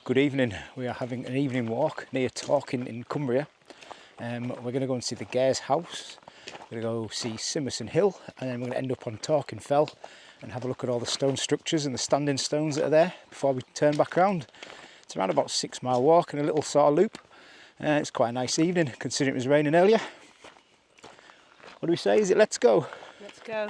Good evening. We are having an evening walk near Talkin in Cumbria. We're going to go and see the Gairs house. We're going to go see Simmerson Hill, and then we're going to end up on Talkin Fell and have a look at all the stone structures and the standing stones that are there before we turn back around. It's around about 6 mile walk in a little sort of loop. It's quite a nice evening considering it was raining earlier. What do we say? Is it let's go? Let's go.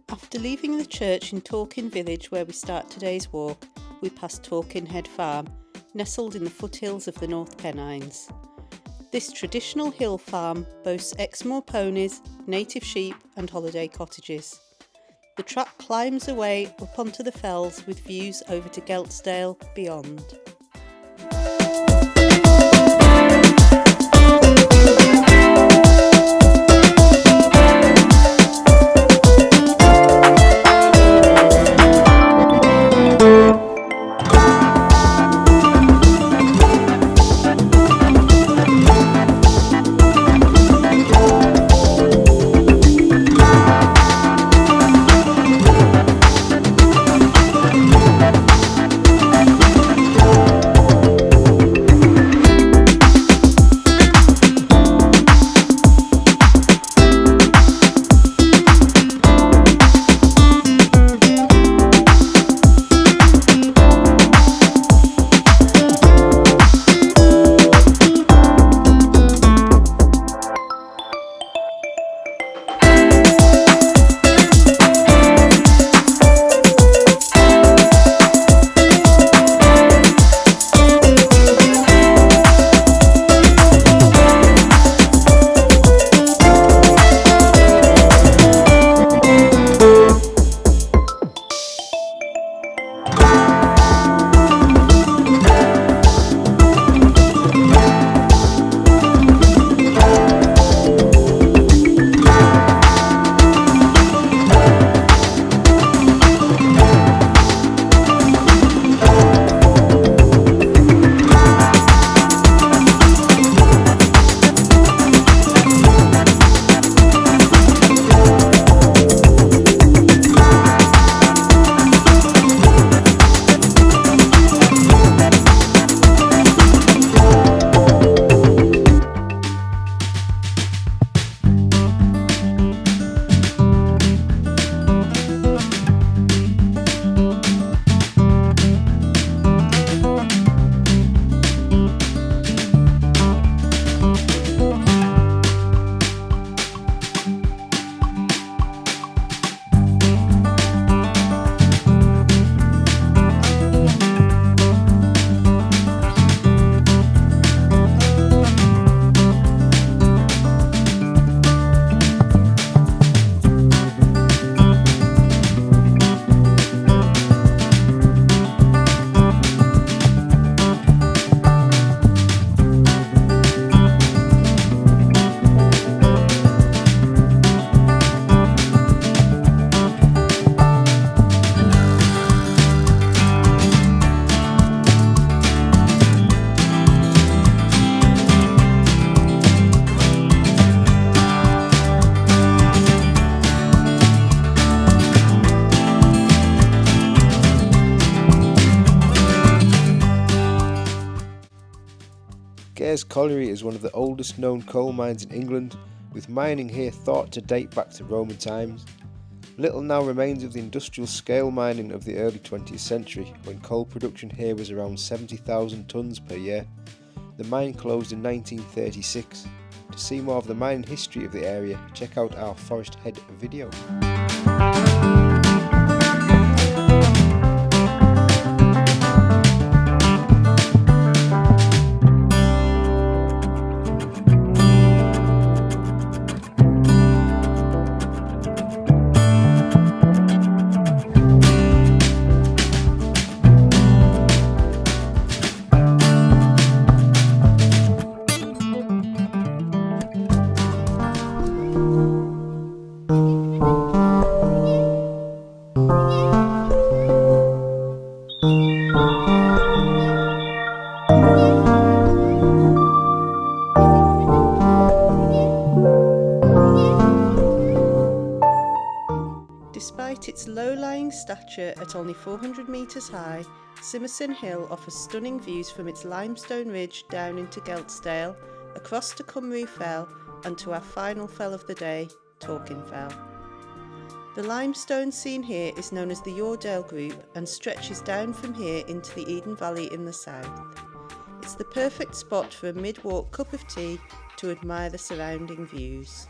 After leaving the church in Talkin village where we start today's walk, we pass Talkin Head Farm, nestled in the foothills of the North Pennines. This traditional hill farm boasts Exmoor ponies, native sheep and holiday cottages. The track climbs away up onto the fells with views over to Geltsdale beyond. Gairs Colliery is one of the oldest known coal mines in England, with mining here thought to date back to Roman times. Little now remains of the industrial scale mining of the early 20th century, when coal production here was around 70,000 tonnes per year. The mine closed in 1936. To see more of the mining history of the area, check out our Forest Head video. Despite its low-lying stature at only 400 metres high, Simmerson Hill offers stunning views from its limestone ridge down into Geltsdale, across to Talkin Fell and to our final fell of the day, Talkin Fell. The limestone seen here is known as the Yoredale Group and stretches down from here into the Eden Valley in the south. It's the perfect spot for a mid-walk cup of tea to admire the surrounding views.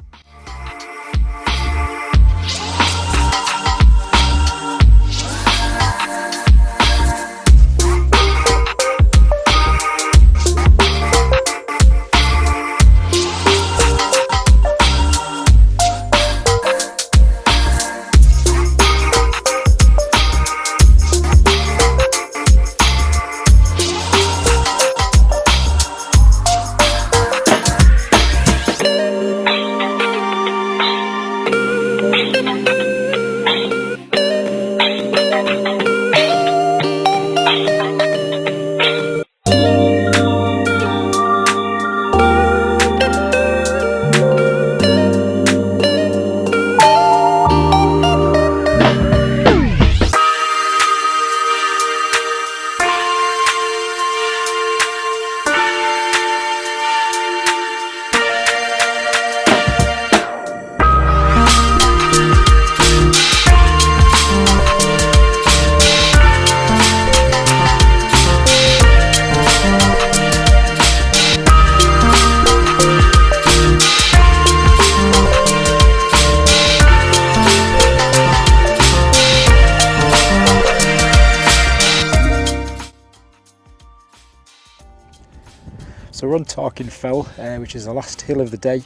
So we're on Talkin Fell, which is the last hill of the day.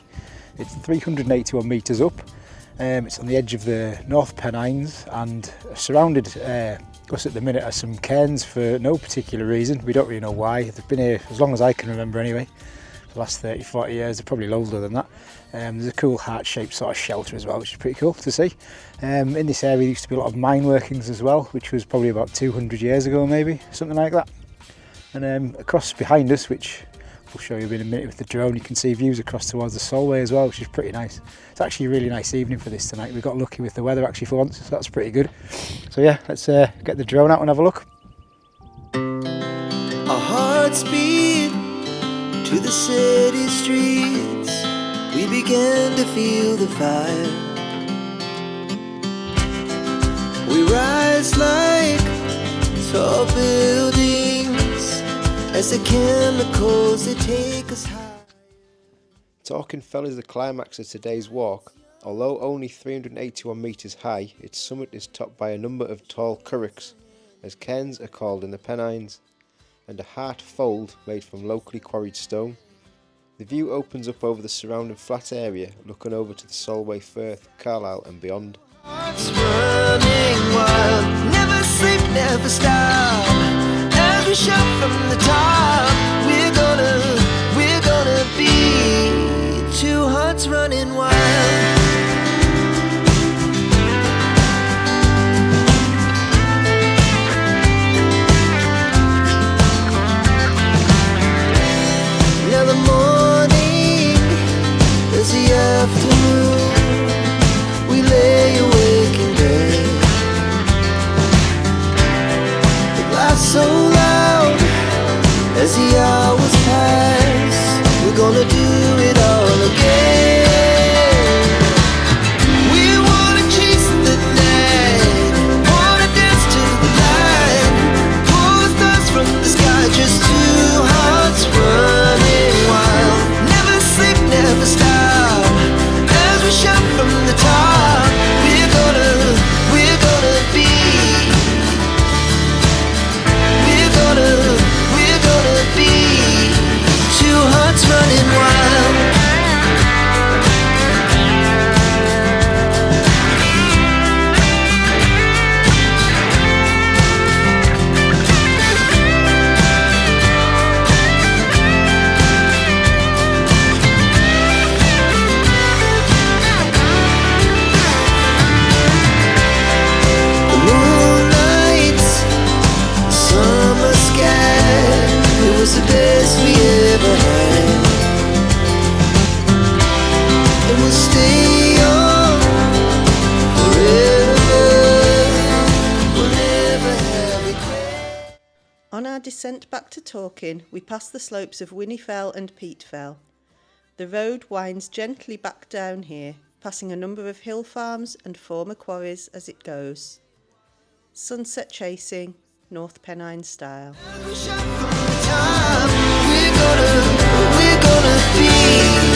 It's 381 metres up. It's on the edge of the North Pennines and surrounded us at the minute are some cairns for no particular reason. We don't really know why. They've been here as long as I can remember anyway. For the last 30-40 years, they're probably older than that. There's a cool heart-shaped sort of shelter as well, which is pretty cool to see. In this area there used to be a lot of mine workings as well, which was probably about 200 years ago maybe, something like that. And across behind us, which we'll show you in a minute with the drone, you can see views across towards the Solway as well, which is pretty nice. It's actually a really nice evening for this tonight. We got lucky with the weather actually for once, so that's pretty good. So yeah, let's get the drone out and have a look. Our hearts beat to the city streets. We began to feel the fire. We rise like tall buildings as the chemicals that take us high. Talkin Fell is the climax of today's walk. Although only 381 metres high, its summit is topped by a number of tall currachs, as cairns are called in the Pennines, and a heart fold made from locally quarried stone. The view opens up over the surrounding flat area, looking over to the Solway Firth, Carlisle and beyond. Hearts running wild, never sleep, never stop. Every shot from the top, we're gonna be two hearts running wild. Now the morning is the afternoon. We lay awake in bed. The laughs so loud as the hours pass. We're gonna do it all again. descent back to Talkin, we pass the slopes of Winnie Fell and Peat Fell. The road winds gently back down here, passing a number of hill farms and former quarries as it goes. Sunset chasing, North Pennines style. We're gonna be